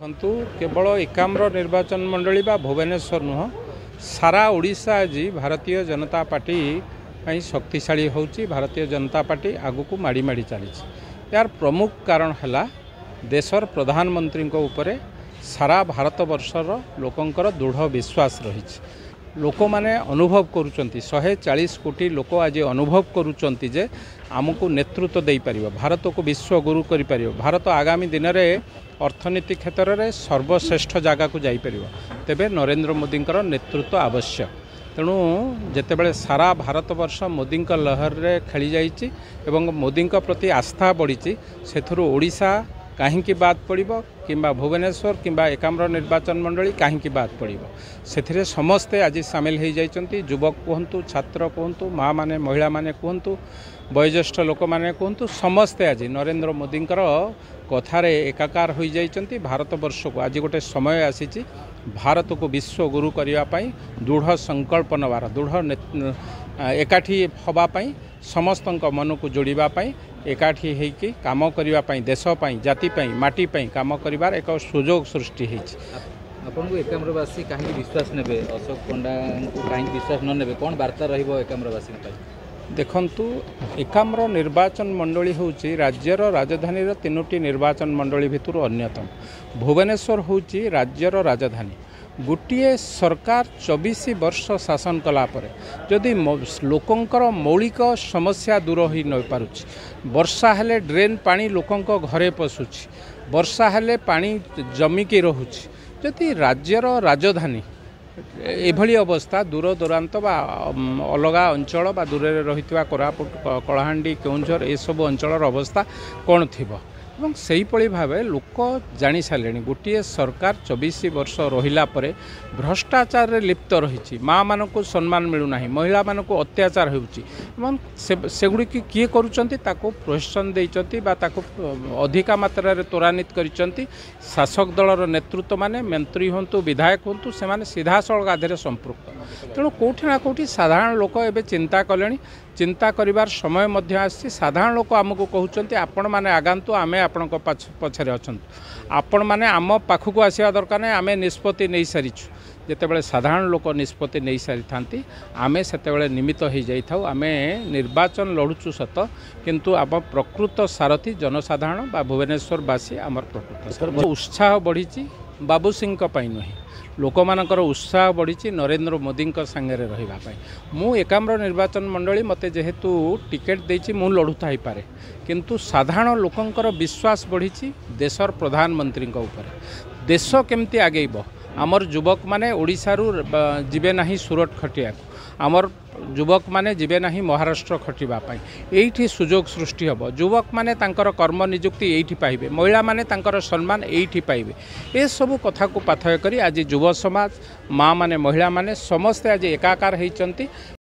देखु केवल एकाम्र निर्वाचन मंडली बा भुवनेश्वर नुह सारा ओडिशा आज भारतीय जनता पार्टी शक्तिशाली होची। भारतीय जनता पार्टी आगु को माड़ी माड़ी चली यार प्रमुख कारण है देशर प्रधानमंत्री उपरे सारा भारत वर्षर लोकंकर दृढ़ विश्वास रही। लोक माने अनुभव करुचंती 140 कोटी लोक आज अनुभव करुचंती जे आमको नेतृत्व दे पारिबो, भारत को विश्व गुरु करि पारिबो। भारत आगामी दिन में अर्थनीति क्षेत्र में सर्वश्रेष्ठ जगह को जाई पारिबो। तेबे नरेंद्र मोदी नेतृत्व आवश्यक। तेणु जितेबाला सारा भारत वर्ष मोदी लहर रे खेली जाइछि एवं मोदी प्रति आस्था बढ़ी से ओडिशा कहीं बाद पड़ो कि भुवनेश्वर कि एकाम्र निर्वाचन मंडली कहीं बाद पड़ो से समस्ते आज सामिल हो जाइछन्ति। युवक कहतु, छात्र कहतु, माँ माने, महिला माने कहतु, वयोज्येष्ठ लोक माने कहतु, समस्ते आज नरेंद्र मोदी कथार एकाकार हो जाइछन्ति। भारत वर्ष को आज गोटे समय आसी भारत को विश्व गुरु करने दृढ़ संकल्प नवार, दृढ़ एकाठी हवापाई, समस्त मन को जोड़ापी, एकाठी होइकि काम करने, देशपाई, जातिपाई, माटीपाई काम कर एक सुजोग सृष्टि आपन को एकाम्रवासी कहीं विश्वास ने अशोक पंडा को कहीं विश्वास न ने कौन वार्ता रहिबो एकाम्रवासी देखंतु एकाम्र निर्वाचन मंडली होची राज्यर राजधानी तीनोटी निर्वाचन मंडली भितर अन्यतम। भुवनेश्वर होची राज्यर राजधानी। गोटे सरकार 24 वर्ष शासन कलापर जदि लोकंकर मौलिक समस्या दूर हो न पारुछि, वर्षा हेले ड्रेन पानी लोकंक घरे पशुछि, वर्षा हेले पानी जमिकी रहुछि, जदि राज्यर राजधानी एभली अवस्था दूर दूरांत बा अलगा अंचल बा दूर रही कोरापुट, कलाहांडी, केउंझर ए सब अंचल अवस्था कौन थिबो एवं सही पड़ी भाव लोक जानी सारे गोटे सरकार 24 वर्ष रहिला परे भ्रष्टाचार रे लिप्त रही। माँ मान को सम्मान मिलूना, महिला मान को अत्याचार होगुड़ी किए करुँच प्रोत्साहन देती अधिका मात्रा त्वरान्वित कर शासक दलर नेतृत्व माने मंत्री हूँ, विधायक हूँ, से सीधा सड़क आधे संपृक्त। तेणु कौटि ना कौटि साधारण लोक एवं चिंता कले, चिंता करिवार समय मध्य आसी। साधारण लोक आमको कहते आपण मैंने आगातु, आमे आपण पछरे अच्छा, आपण मैंने आम पाखक आसवा दरकार नहीं, आमे निष्पत्ति नहीं सारीचु। जितेबाला साधारण लोक निष्पत्ति नहीं सारी था आमे सेतेबाला निमित्त हो जाइथाउ। आमे निर्वाचन लड़ुचु सत किंतु आम प्रकृत सारथी जनसाधारण बा भुवनेश्वरवासी आमर प्रकृत उत्साह बढ़ी बाबू सिंह नुहे, लोक मानकर उत्साह बढ़ी नरेंद्र मोदी सांगे रही। मु एकाम्र निर्वाचन मंडली मते जेहेतु टिकेट देछि मु लड़ुथाई पारे, किंतु साधारण लोकंकर विश्वास बढ़ी देशर प्रधानमंत्री उपरे। देश केमती आगेब, आमर युवक माने ओडिशारू जिबे नाही सूरत खटिया, आमर युवक माने जिबे नाही महाराष्ट्र खटिबा, एठी सुजोग सृष्टि हबो। युवक माने तांकर कर्म नियुक्ति एठी पाइबे, महिला माने तांकर सम्मान एठी पाइबे। ए सब कथा को पाथय करी आज युव समाज, माँ माने, महिला माने समस्ते आज एकाकार होइचंती।